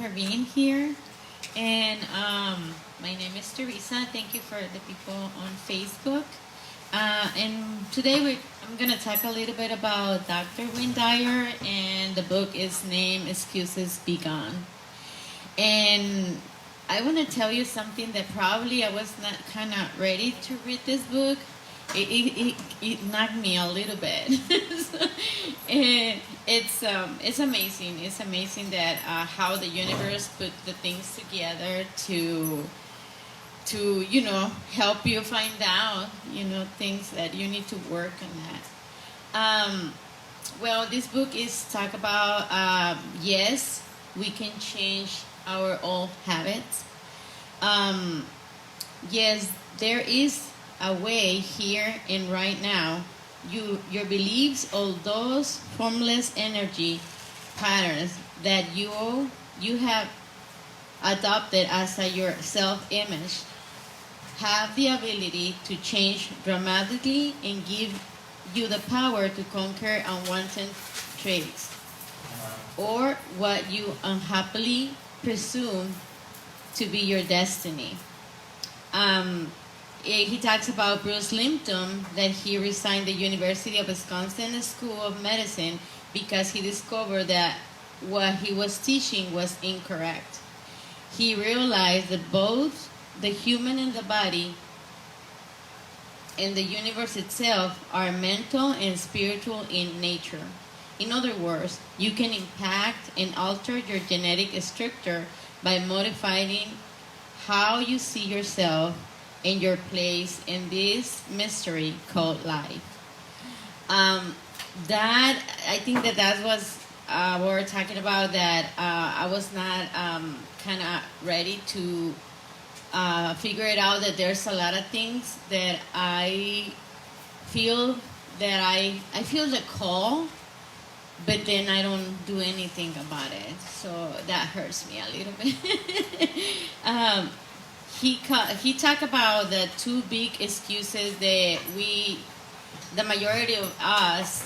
for being here. And my name is Teresa. Thank you for the people on Facebook. And today I'm going to talk a little bit about Dr. Wayne Dyer, and the book is named Excuses Be Gone. And I want to tell you something that probably I was not kind of ready to read this book. It knocked me a little bit. And it's amazing. It's amazing that how the universe put the things together to help you find out things that you need to work on that. Well, this book is talk about yes, we can change our old habits. Yes, there is a way here and right now. Your beliefs, all those formless energy patterns that you have adopted as your self-image, have the ability to change dramatically and give you the power to conquer unwanted traits or what you unhappily presume to be your destiny. He talks about Bruce Lipton, that he resigned the University of Wisconsin School of Medicine because he discovered that what he was teaching was incorrect. He realized that both the human and the body and the universe itself are mental and spiritual in nature. In other words, you can impact and alter your genetic structure by modifying how you see yourself and your place in this mystery called life. That I think that was we're talking about, that I was not kind of ready to figure it out, that there's a lot of things that I feel that I feel the call, but then I don't do anything about it. So that hurts me a little bit. He talked about the two big excuses that the majority of us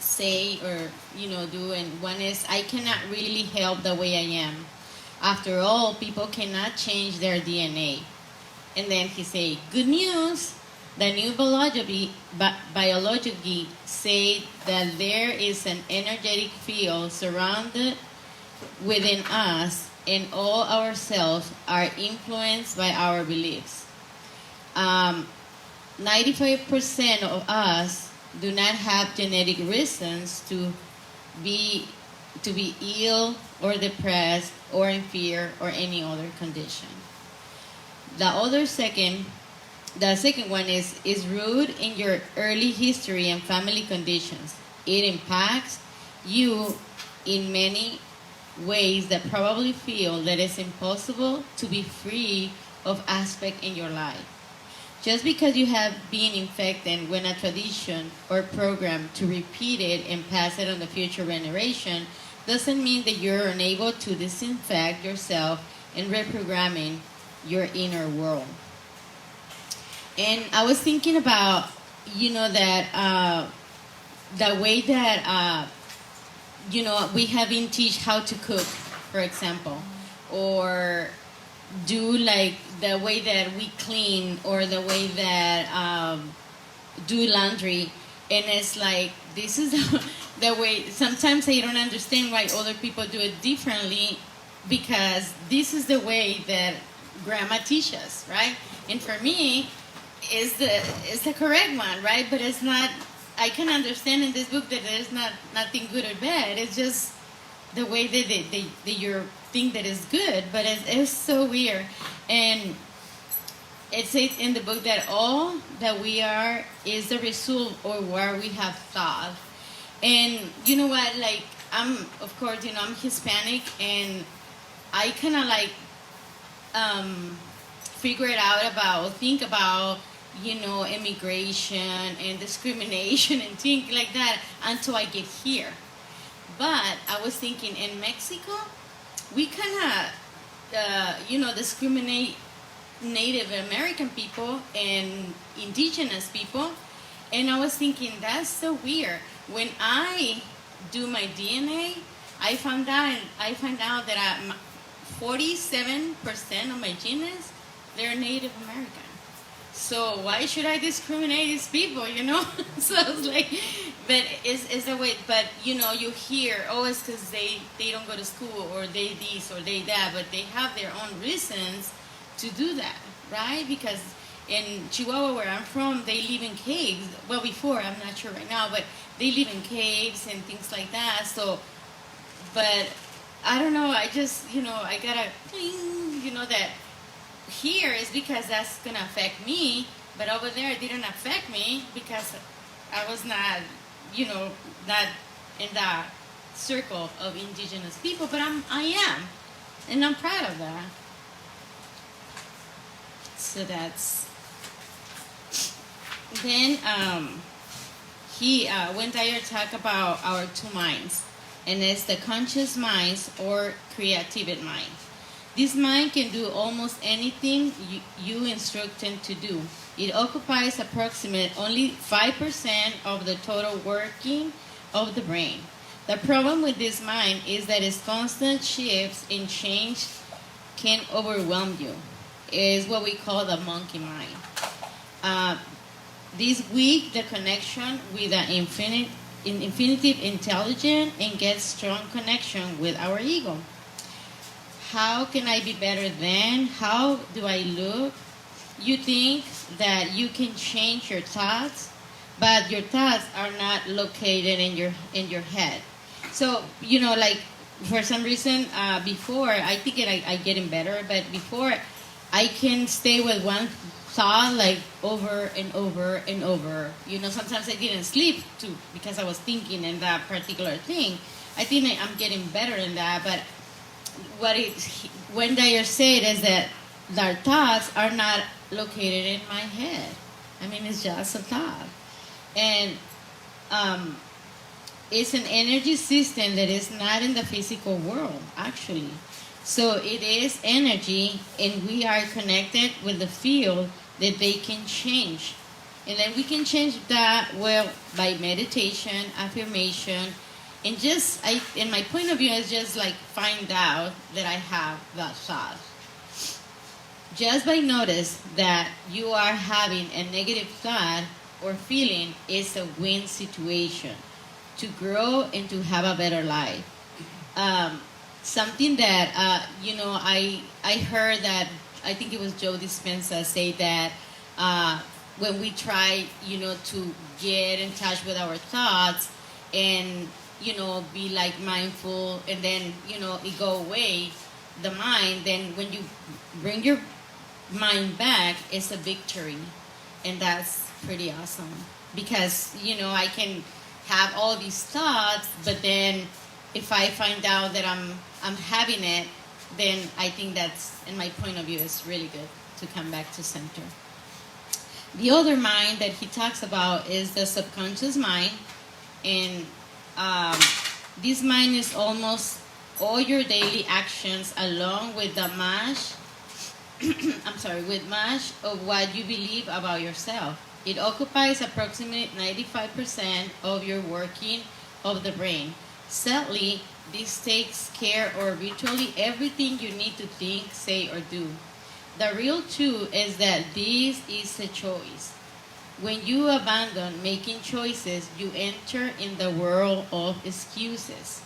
say or do, and one is, I cannot really help the way I am. After all, people cannot change their DNA. And then he say, good news, the new biology say that there is an energetic field surrounded within us, and all our cells are influenced by our beliefs. 95% of us do not have genetic reasons to be ill or depressed or in fear or any other condition. The second one is rooted in your early history and family conditions. It impacts you in many ways that probably feel that it's impossible to be free of aspect in your life. Just because you have been infected with a tradition or program to repeat it and pass it on the future generation doesn't mean that you're unable to disinfect yourself and reprogramming your inner world. And I was thinking about, that the way that we have been teach how to cook, for example, or do like the way that we clean, or the way that do laundry, and it's like, this is the way. Sometimes I don't understand why other people do it differently, because this is the way that grandma teaches us, right? And for me, it's the correct one, right? But it's not. I can understand in this book that there's nothing good or bad. It's just the way that they you think that is good, but it's so weird. And it says in the book that all that we are is the result of what we have thought. And you know what? Like, I'm Hispanic, and I kind of like figure it out think about immigration and discrimination and things like that until I get here. But I was thinking, in Mexico, we kind of discriminate Native American people and indigenous people, and I was thinking, that's so weird. When I do my DNA, I found out that 47% of my genes, they're Native American. So why should I discriminate these people, you know? So it's like, but it's a way, but you hear, oh, it's because they don't go to school, or they this, or they that, but they have their own reasons to do that, right? Because in Chihuahua, where I'm from, they live in caves. Well, before, I'm not sure right now, but they live in caves and things like that. So, but I don't know, I just, I gotta, that here is because that's gonna affect me, but over there it didn't affect me because I was not, not in that circle of indigenous people, but I am, and I'm proud of that. So that's then Wayne Dyer talk about our two minds, and it's the conscious minds or creative mind. This mind can do almost anything you instruct it to do. It occupies approximately only 5% of the total working of the brain. The problem with this mind is that its constant shifts and change can overwhelm you. It is what we call the monkey mind. This weak the connection with the infinitive intelligence and gets strong connection with our ego. How can I be better than? How do I look? You think that you can change your thoughts, but your thoughts are not located in your head. So, like for some reason, before, I think I getting better, but before I can stay with one thought like over and over and over. Sometimes I didn't sleep too because I was thinking in that particular thing. I think I'm getting better in that, but when Dyer said is that our thoughts are not located in my head. I mean, it's just a thought. And it's an energy system that is not in the physical world, actually. So it is energy, and we are connected with the field that they can change. And then we can change that, well, by meditation, affirmation, and just, in my point of view, is just like find out that I have that thought. Just by notice that you are having a negative thought or feeling is a win situation to grow and to have a better life. Something that, I heard that, I think it was Joe Dispenza say that when we try, to get in touch with our thoughts and, be like mindful, and then, it go away, the mind, then when you bring your mind back, it's a victory. And that's pretty awesome. Because, I can have all these thoughts, but then if I find out that I'm having it, then I think that's, in my point of view, is really good to come back to center. The other mind that he talks about is the subconscious mind. And this mind is almost all your daily actions along with the mash of what you believe about yourself. It occupies approximately 95% of your working of the brain. Sadly, this takes care of virtually everything you need to think, say, or do. The real truth is that this is a choice. When you abandon making choices, you enter in the world of excuses.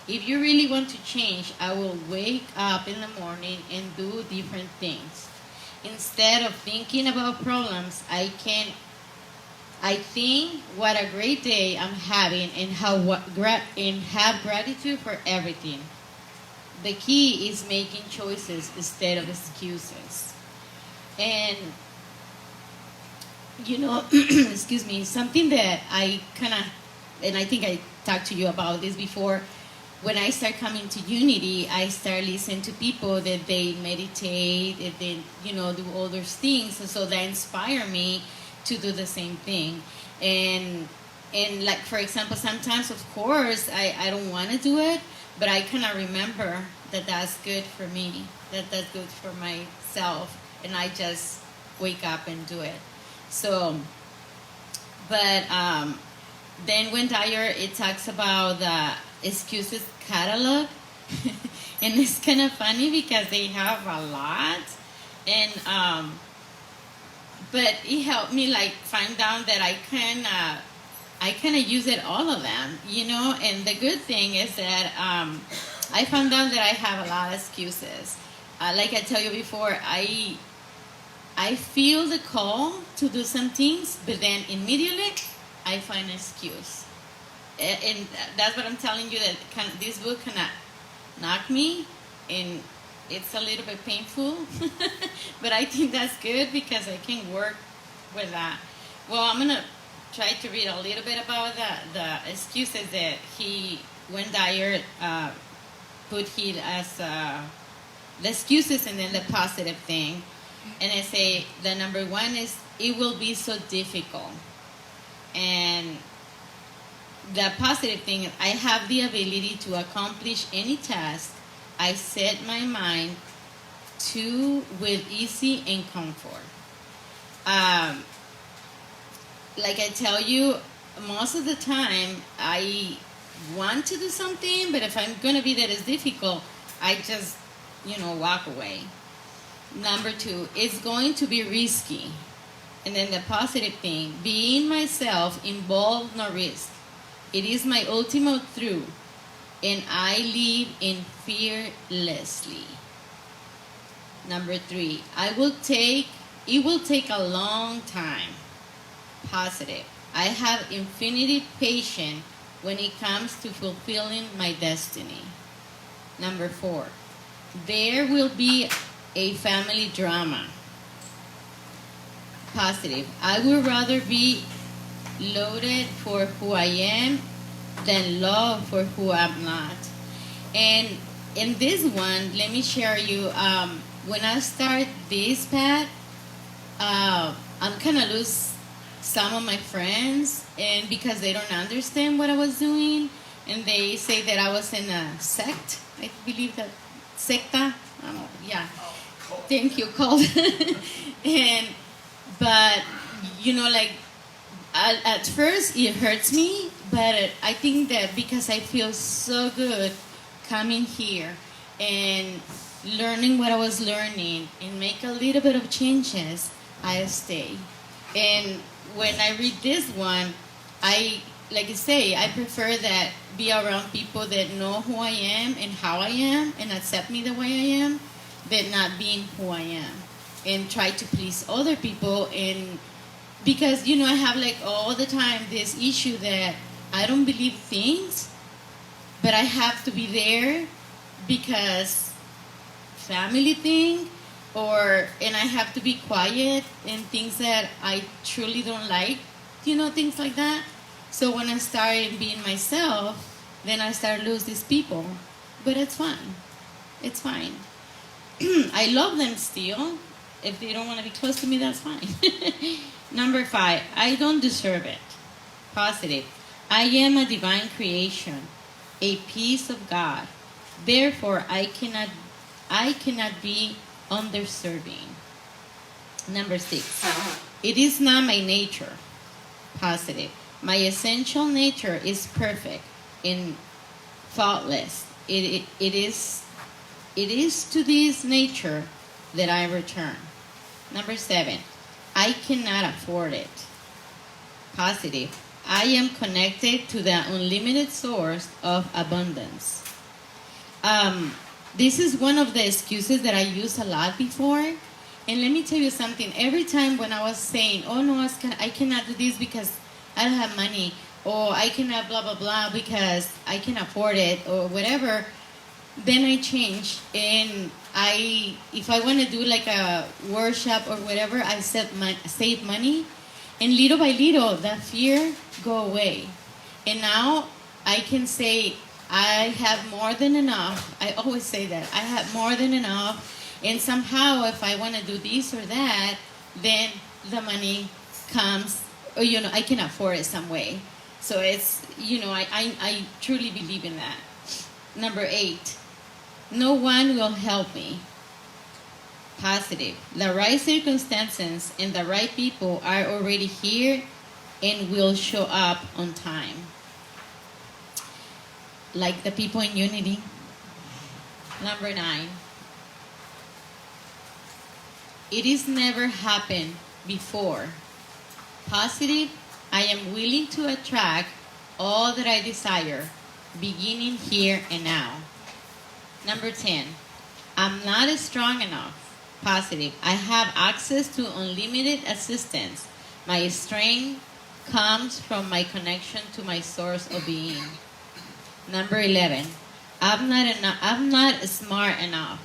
If you really want to change, I will wake up in the morning and do different things. Instead of thinking about problems, I think what a great day I'm having and have gratitude for everything. The key is making choices instead of excuses. And, excuse me, something that I and I think I talked to you about this before, when I start coming to Unity, I start listening to people that they meditate, that they, do all those things. And so that inspire me to do the same thing. And like, for example, sometimes, of course, I don't want to do it, but I kind of remember that that's good for me, that's good for myself, and I just wake up and do it. So, but then when Dyer, it talks about the excuses catalog. And it's kind of funny because they have a lot. And, but it helped me like find out that I kind of use it, all of them, you know. And the good thing is that I found out that I have a lot of excuses. Like I tell you before, I feel the call to do some things, but then immediately I find an excuse. And that's what I'm telling you, that this book kind of knocked me, and it's a little bit painful, but I think that's good because I can work with that. Well, I'm going to try to read a little bit about the excuses that Wayne Dyer put here as the excuses and then the positive thing. And I say the number one is, it will be so difficult. And the positive thing, I have the ability to accomplish any task I set my mind to with easy and comfort. Like I tell you, most of the time I want to do something, but if I'm going to be that is difficult, I just, walk away. Number two, it's going to be risky. And then the positive thing, being myself involved no risk. It is my ultimate truth, and I live in fearlessly. Number three, it will take a long time. Positive. I have infinite patience when it comes to fulfilling my destiny. Number four, there will be a family drama. Positive. I would rather be loaded for who I am than loved for who I'm not. And in this one, let me share you, when I start this path, I'm kind of lose some of my friends, and because they don't understand what I was doing, and they say that I was in a sect. I believe that secta. I don't know. Yeah. Thank you, called. But like at first it hurts me, but I think that because I feel so good coming here and learning what I was learning and make a little bit of changes, I stay. And when I read this one, I prefer that be around people that know who I am and how I am and accept me the way I am, than not being who I am and try to please other people. And because I have all the time this issue that I don't believe things, but I have to be there because family thing, and I have to be quiet and things that I truly don't like, things like that. So when I started being myself, then I start lose these people, but it's fine. It's fine. I love them still. If they don't want to be close to me, that's fine. Number 5, I don't deserve it. Positive. I am a divine creation, a piece of God. Therefore, I cannot be underserving. Number 6, it is not my nature. Positive. My essential nature is perfect and faultless. It is to this nature that I return. Number 7, I cannot afford it. Positive. I am connected to the unlimited source of abundance. This is one of the excuses that I used a lot before. And let me tell you something. Every time when I was saying, oh no, I cannot do this because I don't have money, or I cannot blah, blah, blah because I can afford it, or whatever, then I changed. And if I want to do like a workshop or whatever, I save money. And little by little, that fear go away. And now I can say, I have more than enough. I always say that. I have more than enough. And somehow, if I want to do this or that, then the money comes, or, I can afford it some way. So it's, I truly believe in that. Number 8, no one will help me. Positive. The right circumstances and the right people are already here and will show up on time. like the people in Unity. Number 9. It is never happened before. Positive, I am willing to attract all that I desire, beginning here and now. Number 10, I'm not strong enough. Positive, I have access to unlimited assistance. My strength comes from my connection to my source of being. Number 11, I'm not smart enough.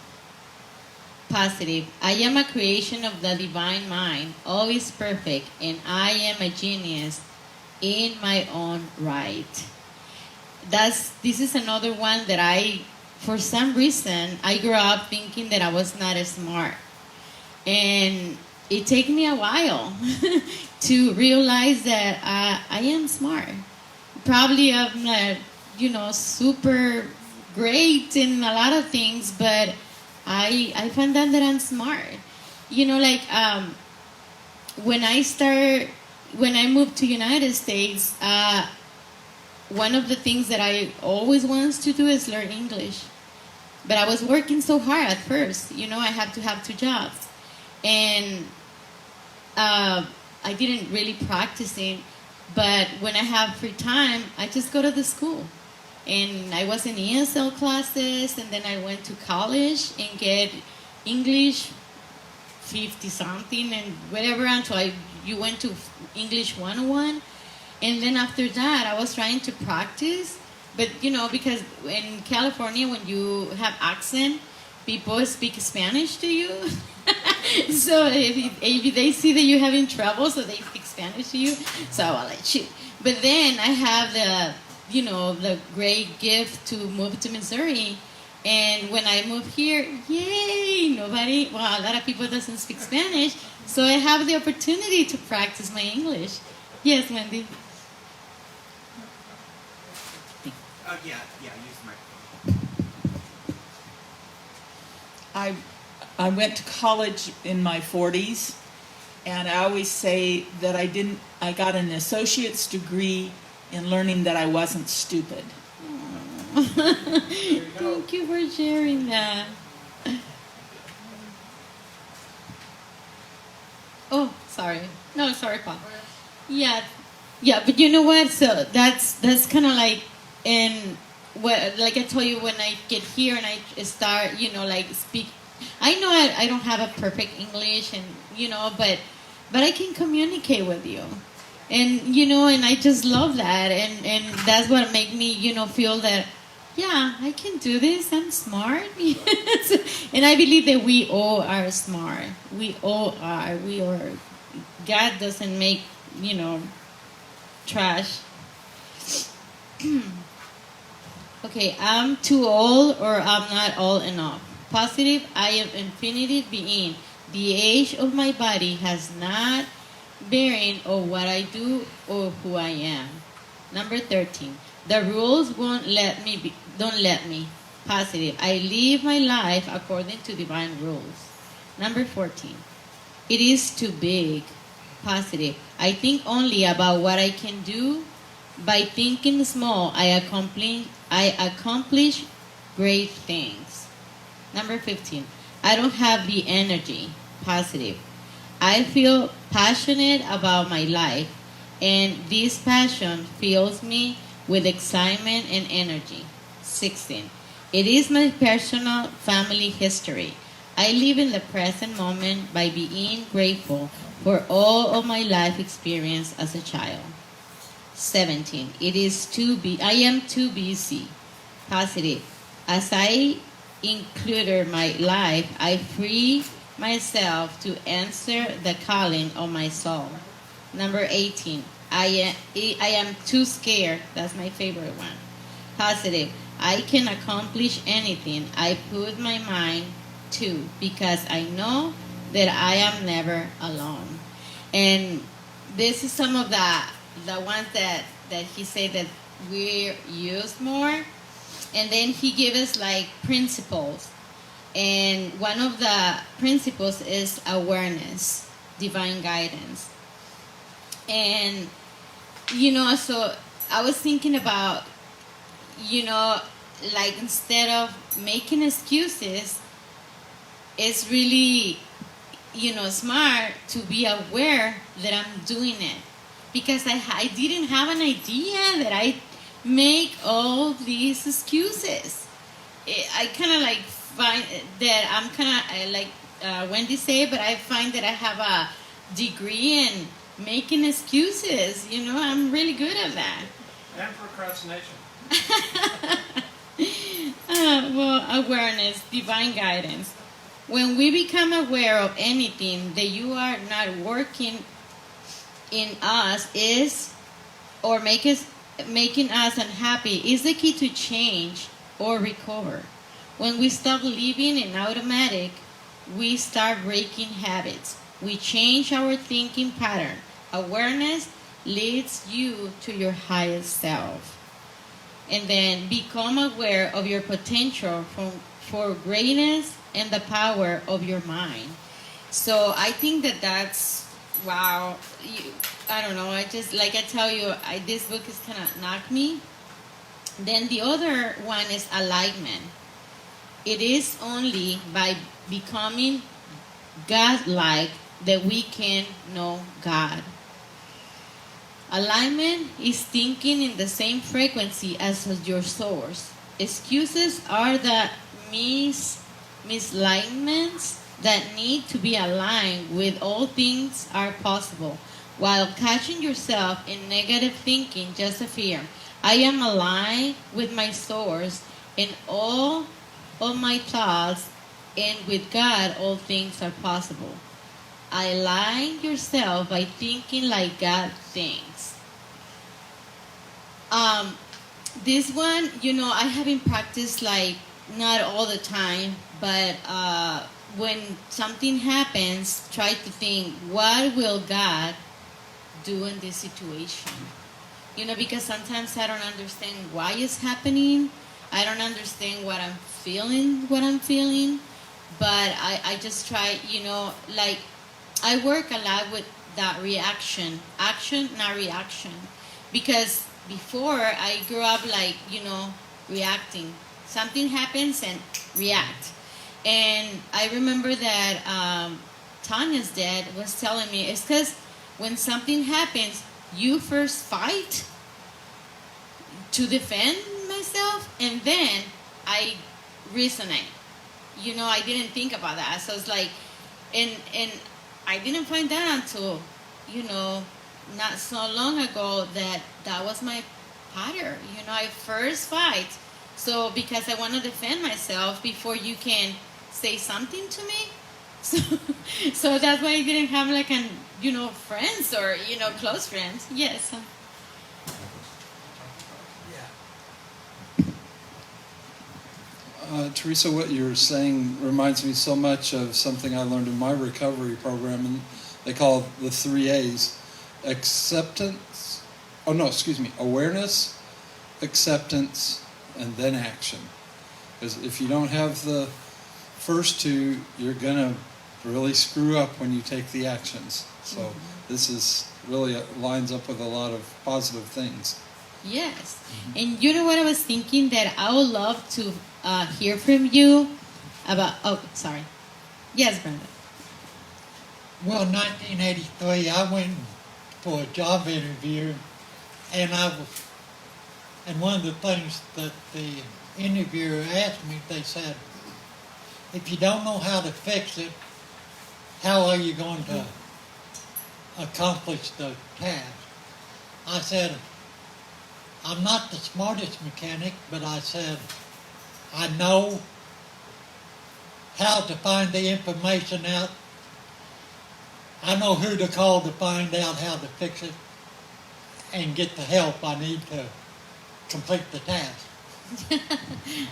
Positive, I am a creation of the divine mind, always perfect, and I am a genius in my own right. This is another one that for some reason, I grew up thinking that I was not smart. And it took me a while to realize that I am smart. Probably I'm not, super great in a lot of things, but I found out that I'm smart. When I moved to United States, one of the things that I always wanted to do is learn English. But I was working so hard at first. I had to have 2 jobs. And I didn't really practice it. But when I have free time, I just go to the school. And I was in ESL classes, and then I went to college and get English 50-something and whatever until you went to English 101. And then after that, I was trying to practice. But, because in California, when you have accent, people speak Spanish to you. So if they see that you're having trouble, so they speak Spanish to you. So I'll let you. But then I have the great gift to move to Missouri. And when I moved here, yay, a lot of people doesn't speak Spanish. So I have the opportunity to practice my English. Yes, Wendy? Yeah, use the microphone. I went to college in my 40s, and I always say that I got an associate's degree in learning that I wasn't stupid. Thank you for sharing that. Oh, sorry. No, sorry, Paul. Yeah, but you know what? So that's kind of like like I told you, when I get here and I start, speak. I know I don't have a perfect English, and but I can communicate with you. And, and I just love that. And that's what made me, feel that, yeah, I can do this. I'm smart. And I believe that we all are smart. We all are. We are. God doesn't make, trash. Okay, I'm too old, or I'm not old enough. Positive, I am infinitive being. The age of my body has not bearing on what I do or who I am. Number 13. The rules don't let me. Positive. I live my life according to divine rules. Number 14. It is too big. Positive. I think only about what I can do. By thinking small, I accomplish great things. Number 15. I don't have the energy. Positive. I feel passionate about my life, and this passion fills me with excitement and energy. 16. It is my personal family history. I live in the present moment by being grateful for all of my life experience as a child. 17. I am too busy. Positive. As I include my life, I free myself to answer the calling of my soul. Number 18. I am too scared. That's my favorite one. Positive. I can accomplish anything I put my mind to, because I know that I am never alone. And this is some of the ones that he said that we use more. And then he gave us like principles. And one of the principles is awareness, divine guidance. And, so I was thinking about, like instead of making excuses, it's really, smart to be aware that I'm doing it. Because I didn't have an idea that I make all these excuses. I kind of like find that I'm kind of like Wendy said, but I find that I have a degree in making excuses. I'm really good at that. And procrastination. Well, awareness, divine guidance. When we become aware of anything that you are not working in us or making us unhappy is the key to change or recover. When we stop living in automatic, we start breaking habits. We change our thinking pattern. Awareness leads you to your highest self. And then become aware of your potential for greatness and the power of your mind. So I think that's, wow. I don't know. I just, like I tell you, this book is kind of knocked me. Then the other one is alignment. It is only by becoming God-like that we can know God. Alignment is thinking in the same frequency as your source. Excuses are the misalignments that need to be aligned with all things are possible. While catching yourself in negative thinking, just affirm, I am aligned with my source in all of my thoughts, and with God all things are possible. Align yourself by thinking like God thinks. This one, I haven't practiced like not all the time, but when something happens, try to think, what will God do in this situation? Because sometimes I don't understand why it's happening. I don't understand what I'm feeling, but I just try, like I work a lot with that reaction, action, not reaction, because before I grew up like, reacting. Something happens and react. And I remember that Tanya's dad was telling me, it's because when something happens, you first fight to defend myself, and then I resonate. I didn't think about that. So it's like, and I didn't find that until, not so long ago that was my pattern. I first fight. So because I want to defend myself before you can say something to me. So that's why I didn't have like friends or, close friends. Yes. Teresa, what you're saying reminds me so much of something I learned in my recovery program, and they call it the 3 A's. Awareness, acceptance, and then action. Because if you don't have the first two, you're going to really screw up when you take the actions. So this is really lines up with a lot of positive things. Yes. And you know what I was thinking? That I would love to hear from you about... Oh, sorry. Yes, Brenda. Well, 1983, I went for a job interview, and one of the things that the interviewer asked me, they said, if you don't know how to fix it, how are you going to accomplish the task? I said, I'm not the smartest mechanic, but I said, I know how to find the information out. I know who to call to find out how to fix it and get the help I need to complete the task.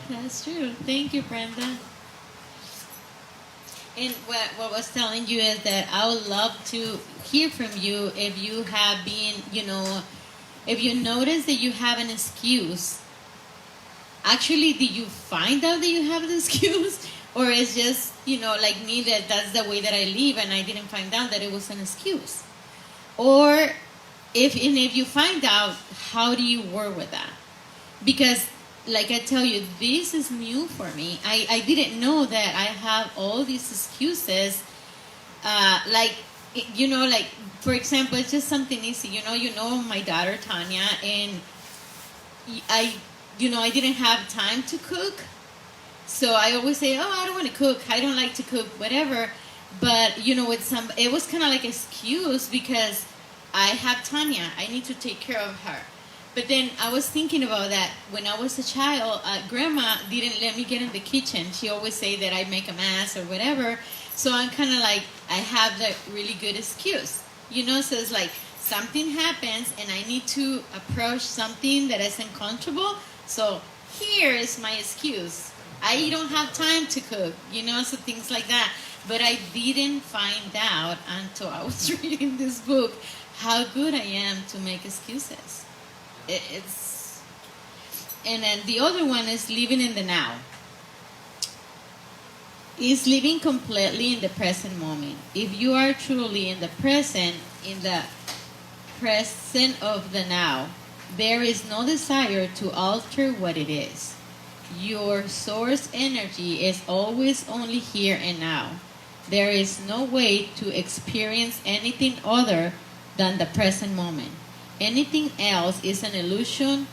That's true. Thank you, Brenda. And what I was telling you is that I would love to hear from you if you have been, if you notice that you have an excuse. Actually, did you find out that you have an excuse? Or it's just, like me, that's the way that I live and I didn't find out that it was an excuse? Or if you find out, how do you work with that? Because like I tell you, this is new for me. I didn't know that I have all these excuses. Like, like, for example, it's just something easy. You know my daughter Tanya, and I didn't have time to cook. So I always say, oh, I don't want to cook. I don't like to cook, whatever. But, it was kind of like an excuse because I have Tanya. I need to take care of her. But then I was thinking about that when I was a child. Grandma didn't let me get in the kitchen. She always say that I make a mess or whatever. So I'm kind of like, I have that really good excuse. So it's like something happens and I need to approach something that is uncomfortable. So here is my excuse. I don't have time to cook, so things like that. But I didn't find out until I was reading this book how good I am to make excuses. And then the other one is living in the now. Is living completely in the present moment. If you are truly in the present of the now, there is no desire to alter what it is. Your source energy is always only here and now. There is no way to experience anything other than the present moment. Anything else is an illusion,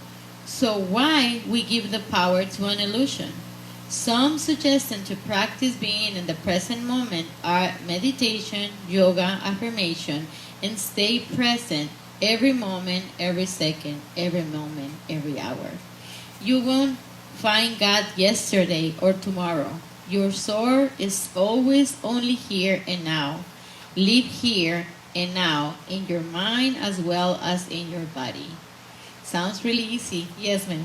so why we give the power to an illusion? Some suggestions to practice being in the present moment are meditation, yoga, affirmation, and stay present every moment, every second, every moment, every hour. You won't find God yesterday or tomorrow. Your soul is always only here and now. Live here and now in your mind as well as in your body. Sounds really easy. Yes, ma'am.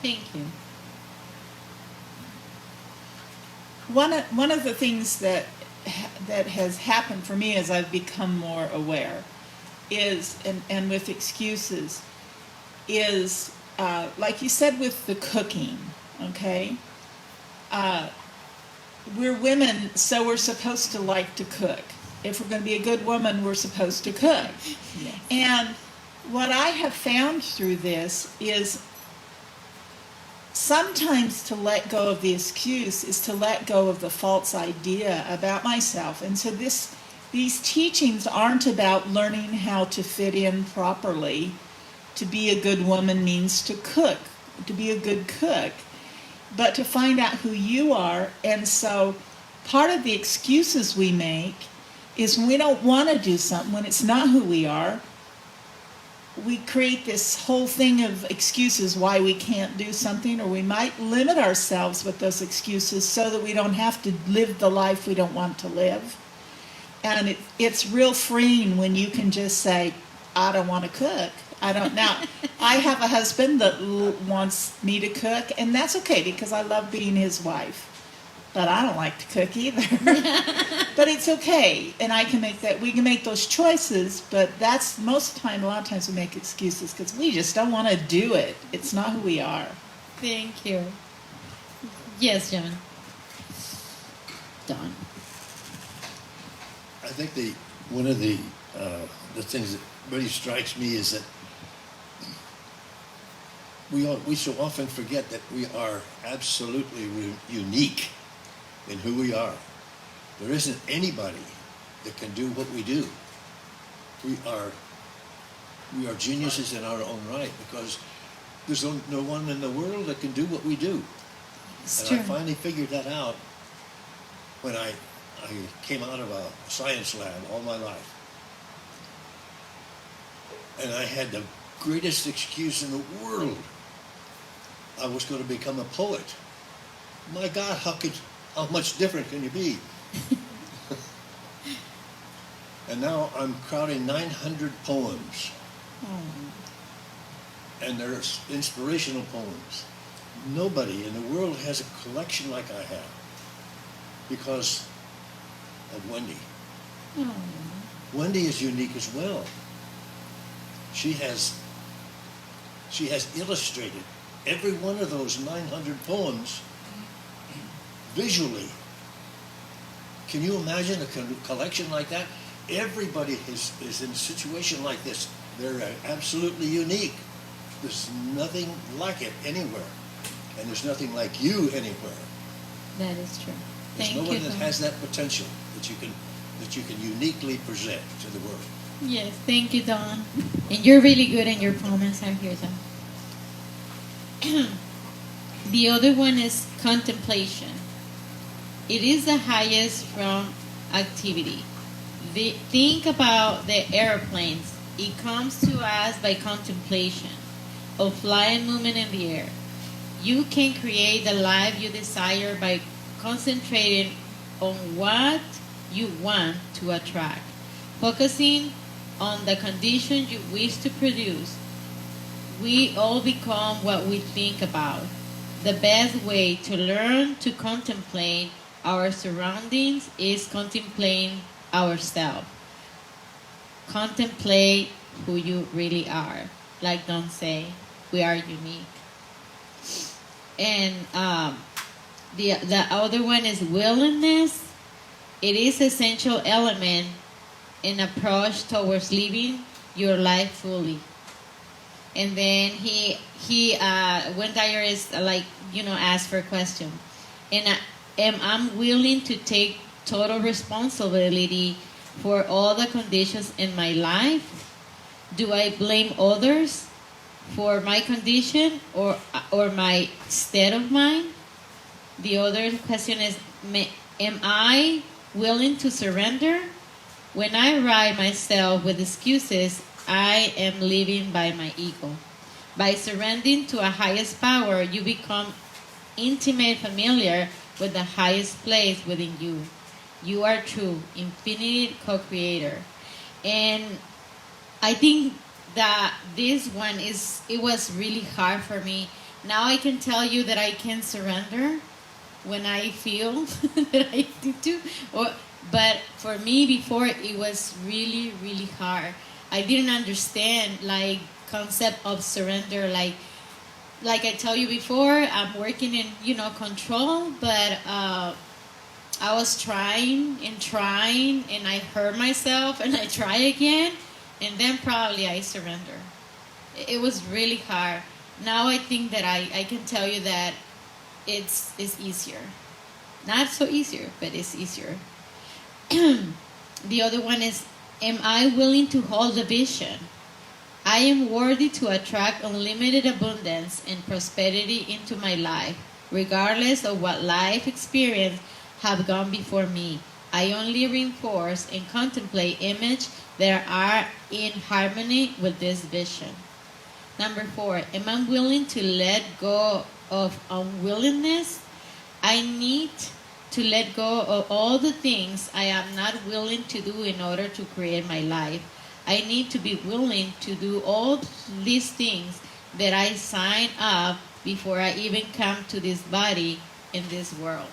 Thank you. One of the things that has happened for me as I've become more aware is, and with excuses, is like you said with the cooking, okay? We're women, so we're supposed to like to cook. If we're going to be a good woman, we're supposed to cook. Yes. And what I have found through this is sometimes to let go of the excuse is to let go of the false idea about myself. And so these teachings aren't about learning how to fit in properly. To be a good woman means to cook, to be a good cook, but to find out who you are. And so part of the excuses we make is when we don't want to do something, when it's not who we are, we create this whole thing of excuses why we can't do something, or we might limit ourselves with those excuses so that we don't have to live the life we don't want to live. And it's real freeing when you can just say, I don't want to cook. Now, I have a husband that wants me to cook, and that's okay because I love being his wife. But I don't like to cook either. But it's okay, and I can make that. We can make those choices, but that's most of the time. A lot of times we make excuses because we just don't want to do it. It's not who we are. Thank you. Yes, John. Don. I think one of the things that really strikes me is that we so often forget that we are absolutely unique in who we are. There isn't anybody that can do what we do. We are geniuses in our own right because there's no one in the world that can do what we do. It's And true. I finally figured that out when I came out of a science lab all my life. And I had the greatest excuse in the world. I was going to become a poet. My God, how much different can you be? And now I'm crowding 900 poems. And they're inspirational poems. Nobody in the world has a collection like I have because of Wendy. Wendy is unique as well. She has illustrated every one of those 900 poems visually. Can you imagine a collection like that? Everybody is in a situation like this They're absolutely unique. There's nothing like it anywhere. And there's nothing like you anywhere. That is true. There's Thank no you. one that Don. has that potential that you can uniquely present to the world. Yes, thank you, Don. And you're really good in your comments. I hear that. The other one is contemplation. It is the highest from activity. Think about the airplanes. It comes to us by contemplation of flying movement in the air. You can create the life you desire by concentrating on what you want to attract, focusing on the conditions you wish to produce. We all become what we think about. The best way to learn to contemplate our surroundings is contemplating ourselves. Contemplate who you really are. Like Don say, we are unique. And the other one is willingness. It is essential element in approach towards living your life fully. And then Wayne Dyer is asked for a question. And am I willing to take total responsibility for all the conditions in my life? Do I blame others for my condition or my state of mind? The other question is, am I willing to surrender? When I ride myself with excuses, I am living by my ego. By surrendering to a highest power, you become intimate, familiar with the highest place within you. You are true, infinite co-creator. And I think that this one it was really hard for me. Now I can tell you that I can surrender when I feel that I need to. But for me before, it was really, really hard. I didn't understand concept of surrender. Like I tell you before, I'm working in control, but I was trying, and I hurt myself, and I try again, and then probably I surrender. It was really hard. Now I think that I can tell you that it's easier. Not so easier, but it's easier. The other one is, am I willing to hold the vision? I am worthy to attract unlimited abundance and prosperity into my life, regardless of what life experience have gone before me. I only reinforce and contemplate images that are in harmony with this vision. Number 4, am I willing to let go of unwillingness? I need to let go of all the things I am not willing to do in order to create my life. I need to be willing to do all these things that I sign up before I even come to this body in this world.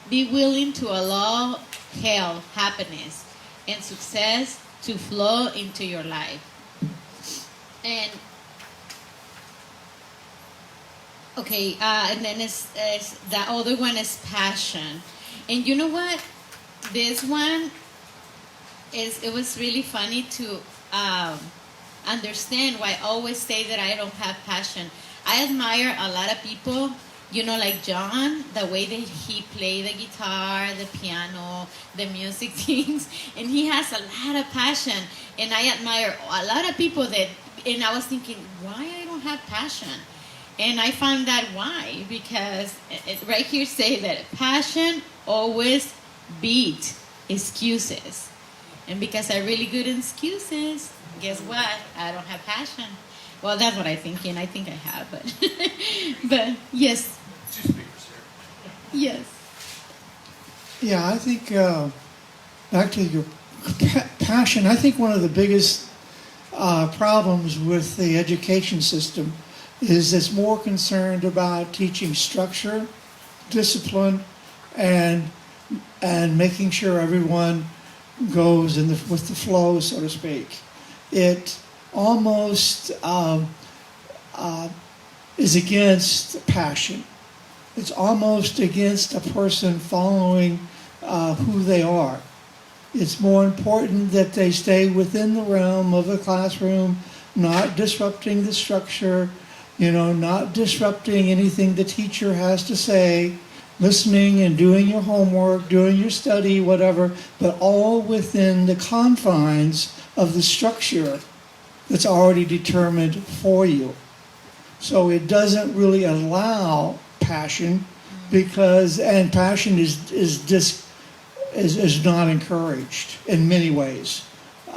Be willing to allow health, happiness, and success to flow into your life. And okay, and then the other one is passion. And you know what? This one it was really funny to understand why I always say that I don't have passion. I admire a lot of people, like John, the way that he played the guitar, the piano, the music things, and he has a lot of passion. And I admire a lot of people and I was thinking, why I don't have passion? And I found that why, because it right here say that passion always beat excuses. And because I'm really good in excuses, guess what? I don't have passion. Well, that's what I'm thinking. I think I have, but yes. 2 speakers here. Yes. Yeah, I think back to your passion, I think one of the biggest problems with the education system is it's more concerned about teaching structure, discipline, and making sure everyone goes with the flow, so to speak. It almost is against passion. It's almost against a person following who they are. It's more important that they stay within the realm of a classroom, not disrupting the structure, not disrupting anything the teacher has to say, listening and doing your homework, doing your study, whatever, but all within the confines of the structure that's already determined for you. So it doesn't really allow passion and passion is not encouraged in many ways.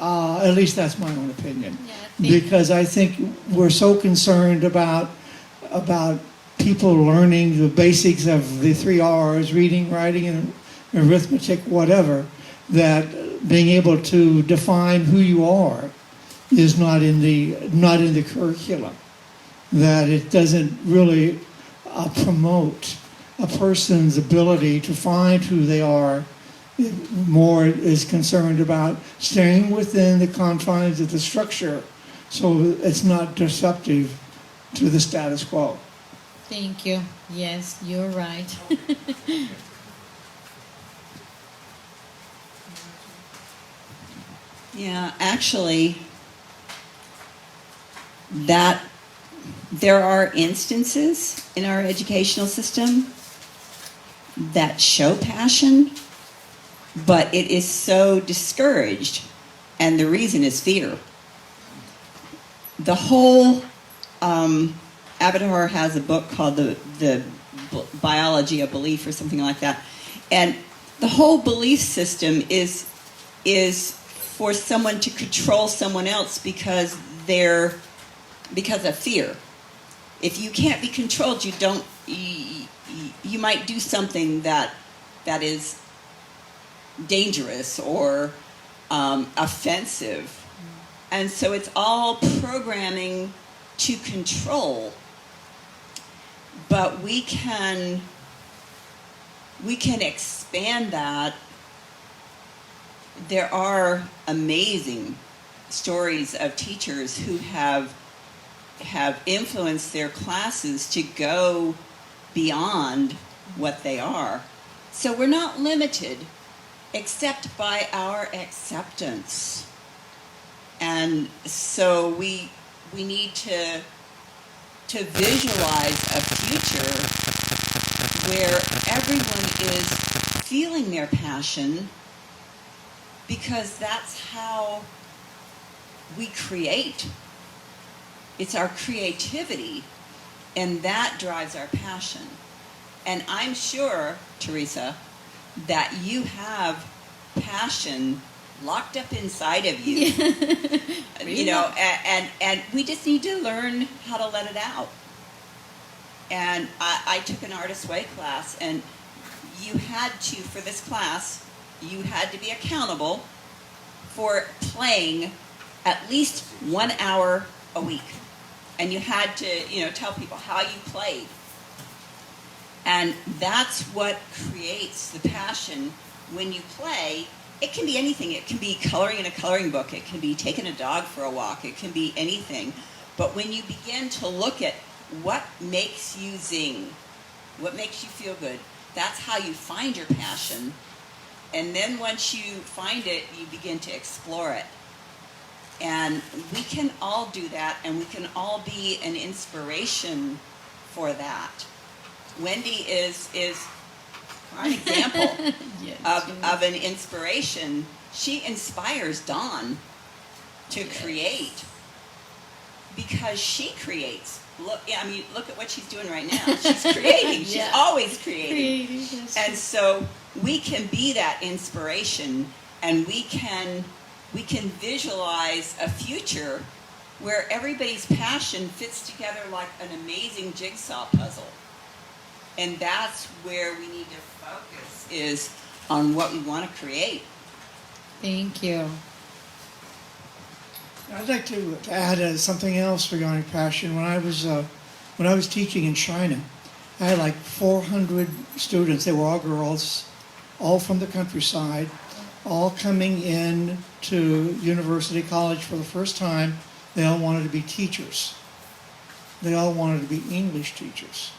At least that's my own opinion. Because I think we're so concerned about people learning the basics of the 3 R's, reading, writing, and arithmetic, whatever, that being able to define who you are is not in the curriculum. That it doesn't really promote a person's ability to find who they are. More is concerned about staying within the confines of the structure so it's not disruptive to the status quo. Thank you. Yes, you're right. Yeah, actually, that there are instances in our educational system that show passion, but it is so discouraged, and the reason is fear. The whole Avatar has a book called the Biology of Belief or something like that, and the whole belief system is for someone to control someone else because of fear. If you can't be controlled, you might do something that is dangerous or offensive. And so it's all programming to control. But we can expand that. There are amazing stories of teachers who have influenced their classes to go beyond what they are. So we're not limited except by our acceptance. And so we need to visualize a future where everyone is feeling their passion, because that's how we create. It's our creativity, and that drives our passion. And I'm sure, Teresa, that you have passion locked up inside of you. Really? And we just need to learn how to let it out. And I took an Artist Way class, and you had to, for this class, you had to be accountable for playing at least 1 hour a week. And you had to, tell people how you played. And that's what creates the passion when you play. It can be anything. It can be coloring in a coloring book. It can be taking a dog for a walk. It can be anything. But when you begin to look at what makes you zing, what makes you feel good, that's how you find your passion. And then once you find it, you begin to explore it. And we can all do that, and we can all be an inspiration for that. Wendy is an example Yes, of an inspiration. She inspires Dawn to create because she creates. Look at what she's doing right now. She's creating. She's always creating. And so we can be that inspiration, and we can visualize a future where everybody's passion fits together like an amazing jigsaw puzzle. And that's where we need to focus, is on what we want to create. Thank you. I'd like to add something else regarding passion. When I was teaching in China, I had like 400 students. They were all girls, all from the countryside, all coming in to university college for the first time. They all wanted to be teachers. They all wanted to be English teachers.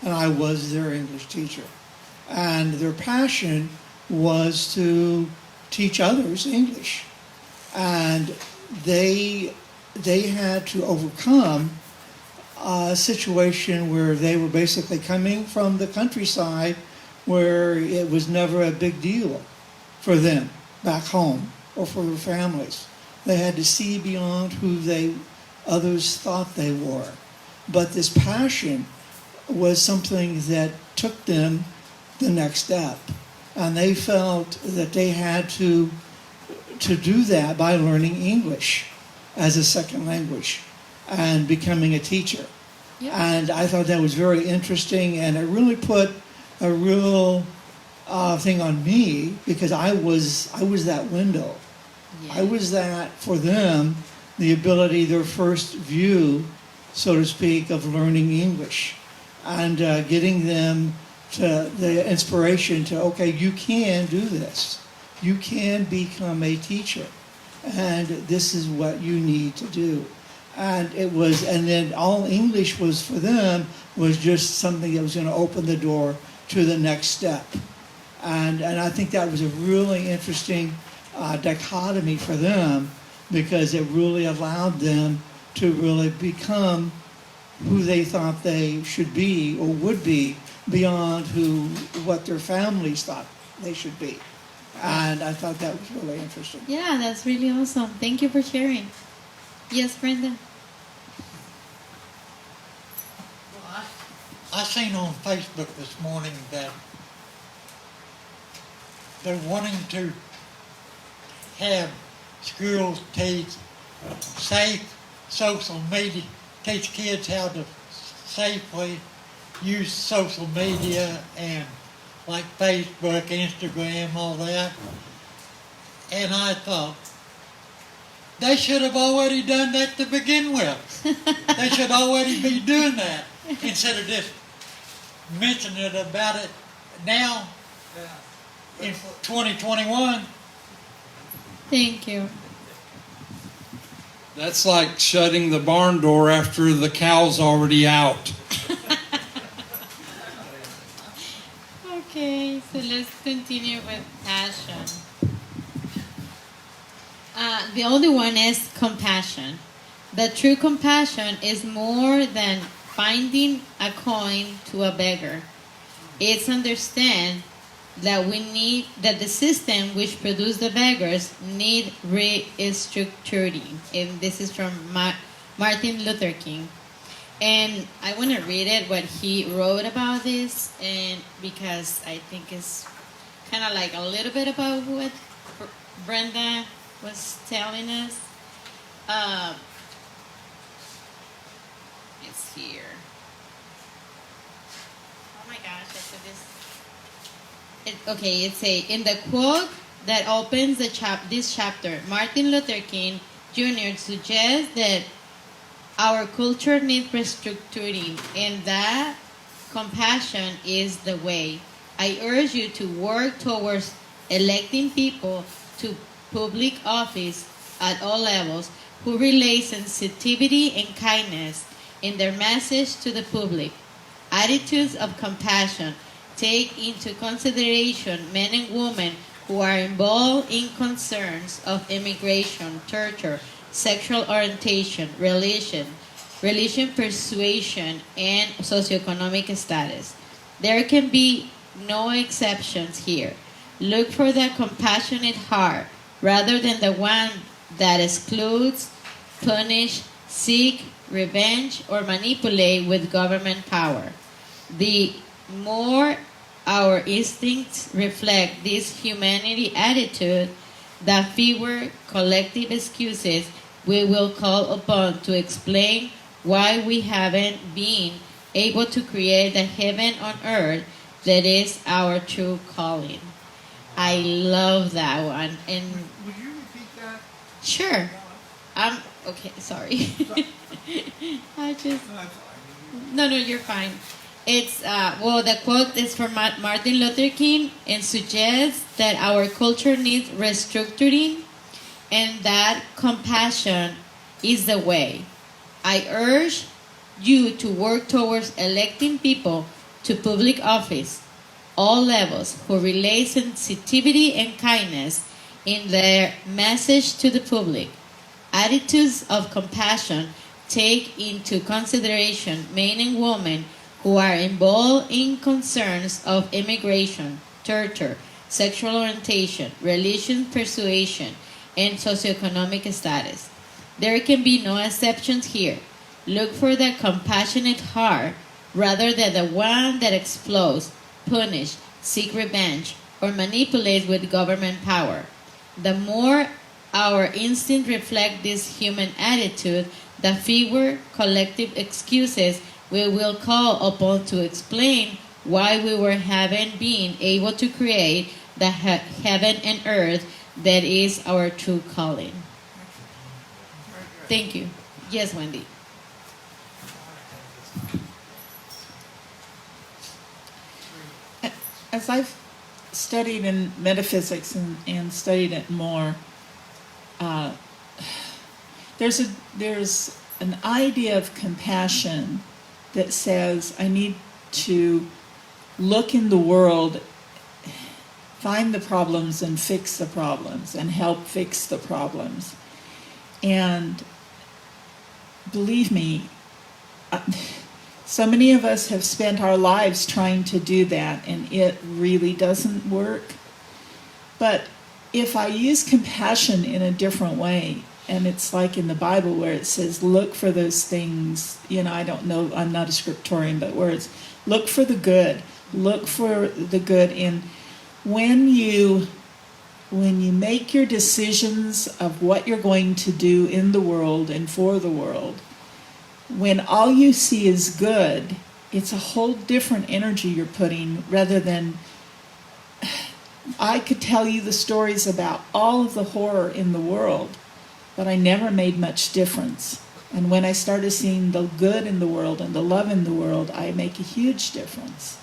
And I was their English teacher. And their passion was to teach others English. And they had to overcome a situation where they were basically coming from the countryside where it was never a big deal for them back home or for their families. They had to see beyond who others thought they were. But this passion was something that took them the next step. And they felt that they had to do that by learning English as a second language and becoming a teacher. Yep. And I thought that was very interesting, and it really put a real thing on me, because I was that window. Yeah. I was that for them, the ability, their first view, so to speak, of learning English and getting them to the inspiration to, okay, you can do this. You can become a teacher, and this is what you need to do. And then all English was for them was just something that was going to open the door to the next step. And I think that was a really interesting dichotomy for them, because it really allowed them to really become who they thought they should be or would be beyond what their families thought they should be. And I thought that was really interesting. Yeah, that's really awesome. Thank you for sharing. Yes, Brenda. Well, I seen on Facebook this morning that they're wanting to have schools teach safe social media, teach kids how to safely use social media and like Facebook, Instagram, all that. And I thought, they should have already done that to begin with. They should already be doing that instead of just mentioning about it now in 2021. Thank you. That's like shutting the barn door after the cow's already out. Okay, so let's continue with passion. The other one is compassion. The true compassion is more than finding a coin to a beggar. It's understand that the system which produced the beggars need restructuring. And this is from Martin Luther King. And I want to read it, what he wrote about this, and because I think it's kind of like a little bit about what Brenda was telling us. It's here. Oh my gosh, I put this. It's in the quote that opens this chapter, Martin Luther King Jr. suggests that our culture needs restructuring, and that compassion is the way. I urge you to work towards electing people to public office at all levels who relay sensitivity and kindness in their message to the public. Attitudes of compassion take into consideration men and women who are involved in concerns of immigration, torture, sexual orientation, religion, persuasion, and socioeconomic status. There can be no exceptions here. Look for the compassionate heart rather than the one that excludes, punish, seek, revenge, or manipulate with government power. The more our instincts reflect this humanity attitude, the fewer collective excuses we will call upon to explain why we haven't been able to create the heaven on earth that is our true calling. I love that one. And Would you repeat that? sure. Okay, sorry. I just No, that's fine. No, you're fine. It's the quote is from Martin Luther King and suggests that our culture needs restructuring and that compassion is the way. I urge you to work towards electing people to public office, all levels, who relay sensitivity and kindness in their message to the public. Attitudes of compassion take into consideration men and women who are involved in concerns of immigration, torture, sexual orientation, religious persuasion, and socioeconomic status. There can be no exceptions here. Look for the compassionate heart rather than the one that explodes, punish, seek revenge, or manipulate with government power. The more our instinct reflect this human attitude, the fewer collective excuses we will call upon to explain why we were haven't been able to create the heaven and earth that is our true calling. Thank you. Yes, Wendy. As I've studied in metaphysics and studied it more, there's an idea of compassion that says I need to look in the world, find the problems and fix the problems and help fix the problems. And believe me, so many of us have spent our lives trying to do that, and it really doesn't work. But if I use compassion in a different way, and it's like in the Bible where it says, look for those things, I don't know, I'm not a scriptorian, but where it's, look for the good. Look for the good in when you make your decisions of what you're going to do in the world and for the world, when all you see is good, it's a whole different energy you're putting rather than, I could tell you the stories about all of the horror in the world, but I never made much difference. And when I started seeing the good in the world and the love in the world, I make a huge difference.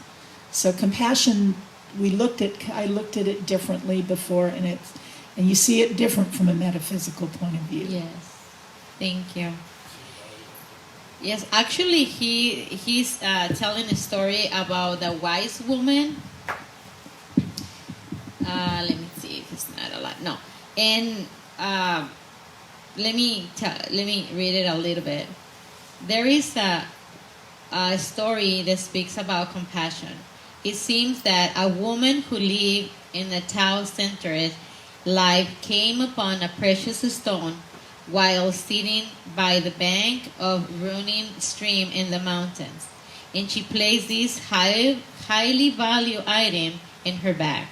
So compassion, I looked at it differently before, and you see it different from a metaphysical point of view. Yes. Thank you. Yes, actually, he's telling a story about the wise woman. Let me see if it's not a lot. No, and let me read it a little bit. There is a story that speaks about compassion. It seems that a woman who lived in a town-centered life came upon a precious stone while sitting by the bank of running stream in the mountains, and she placed this highly valued item in her bag.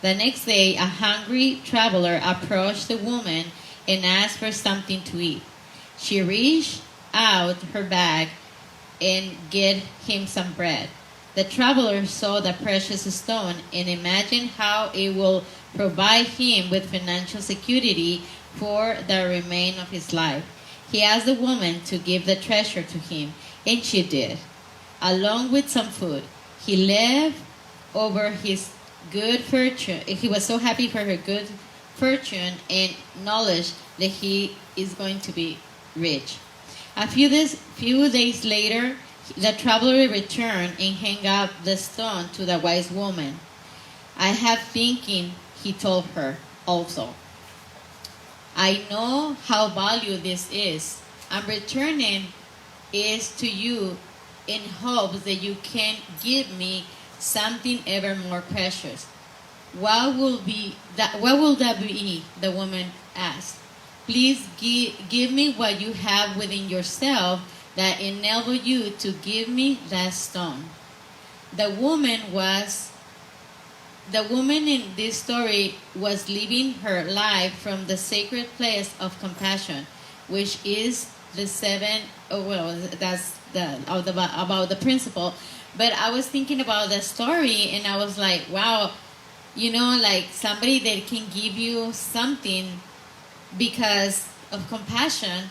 The next day, a hungry traveler approached the woman and asked for something to eat. She reached out her bag and gave him some bread. The traveler saw the precious stone and imagined how it will provide him with financial security for the remainder of his life. He asked the woman to give the treasure to him, and she did, along with some food. He lived over his good fortune. He was so happy for her good fortune and knowledge that he is going to be rich. A few days later, the traveler returned and hung up the stone to the wise woman. I have thinking, he told her also. I know how valuable this is. I'm returning it to you in hopes that you can give me something ever more precious. What will that be? The woman asked. Please give me what you have within yourself that enable you to give me that stone. The woman in this story was living her life from the sacred place of compassion, which is the seven. That's about the principle. But I was thinking about the story, and I was like, wow, like somebody that can give you something because of compassion,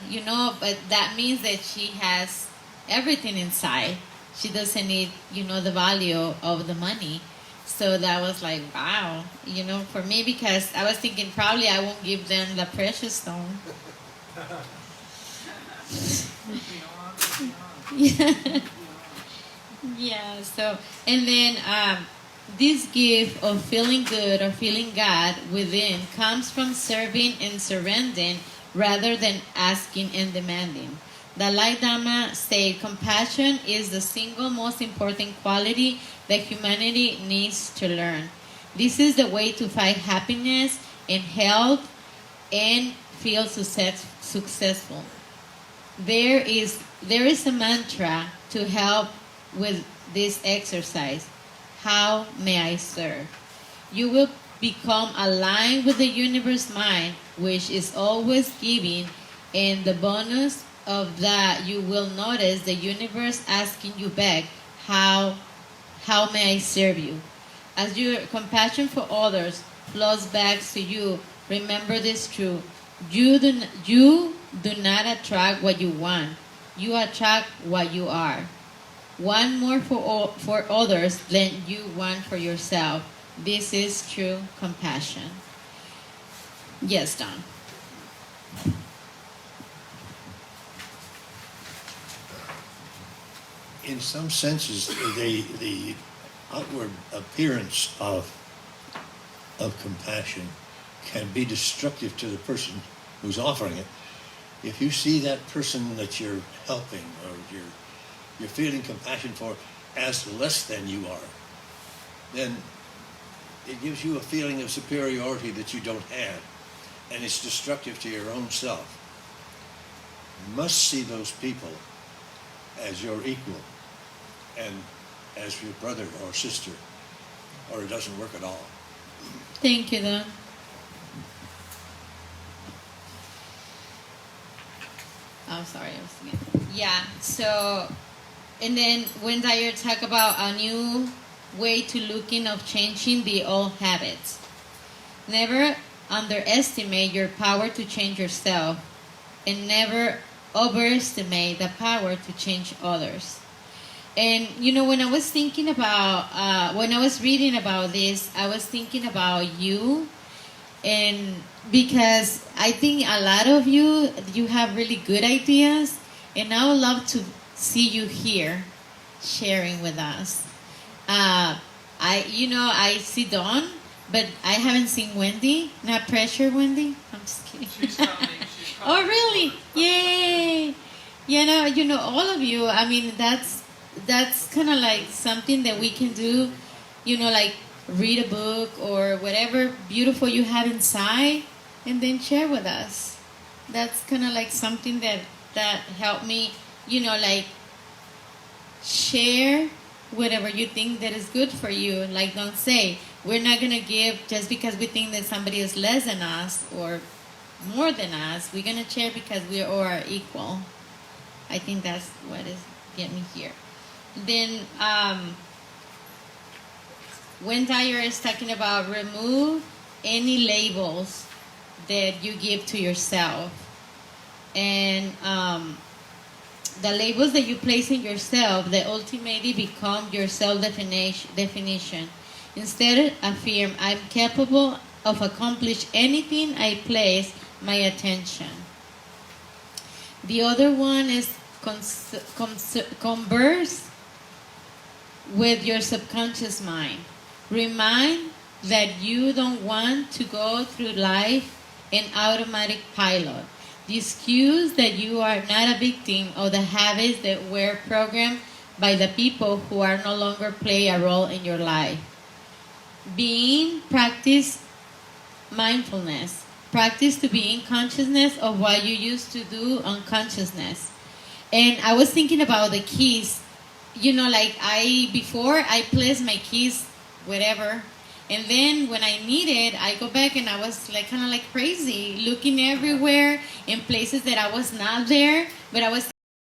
but that means that she has everything inside. She doesn't need, the value of the money. So that was like, wow, for me, because I was thinking probably I won't give them the precious stone. Yeah. Yeah. So, and then This gift of feeling good or feeling God within comes from serving and surrendering rather than asking and demanding. Dalai Lama said compassion is the single most important quality that humanity needs to learn. This is the way to find happiness and health and feel successful. There is a mantra to help with this exercise. How may I serve? You will become aligned with the universe mind, which is always giving, and the bonus of that, you will notice the universe asking you back, how may I serve you? As your compassion for others flows back to you, remember this truth. You do not attract what you want. You attract what you are. Want more for others than you want for yourself. This is true compassion. Yes, Don. In some senses, the outward appearance of compassion can be destructive to the person who's offering it. If you see that person that you're helping or you're feeling compassion for as less than you are, then it gives you a feeling of superiority that you don't have, and it's destructive to your own self. You must see those people as your equal and as your brother or sister, or it doesn't work at all. Thank you, Don. Oh, sorry, I was thinking. Yeah, so, and then Wayne Dyer talk about a new way to looking of changing the old habits. Never underestimate your power to change yourself, and never overestimate the power to change others. And when I was thinking about, when I was reading about this, I was thinking about you, and because I think a lot of you have really good ideas, and I would love to see you here sharing with us. I see Dawn, but I haven't seen Wendy. Not pressure, Wendy. I'm just kidding. She's coming. Oh, really? Yay! All of you. I mean, that's kind of like something that we can do. Like read a book or whatever beautiful you have inside, and then share with us. That's kind of like something that helped me. Like share whatever you think that is good for you. Like, don't say we're not gonna give just because we think that somebody is less than us or more than us. We're gonna share because we all are equal. I think that's what is getting me here. Then Wayne Dyer is talking about remove any labels that you give to yourself, and the labels that you place in yourself that ultimately become your self-definition. Instead, affirm, I'm capable of accomplish anything I place my attention. The other one is converse with your subconscious mind. Remind that you don't want to go through life in automatic pilot. The excuse that you are not a victim of the habits that were programmed by the people who are no longer play a role in your life. Practice mindfulness. Practice to be in consciousness of what you used to do unconsciousness. And I was thinking about the keys. Before I place my keys, whatever, and then when I need it, I go back and I was kind of crazy, looking everywhere in places that I was not there, but I was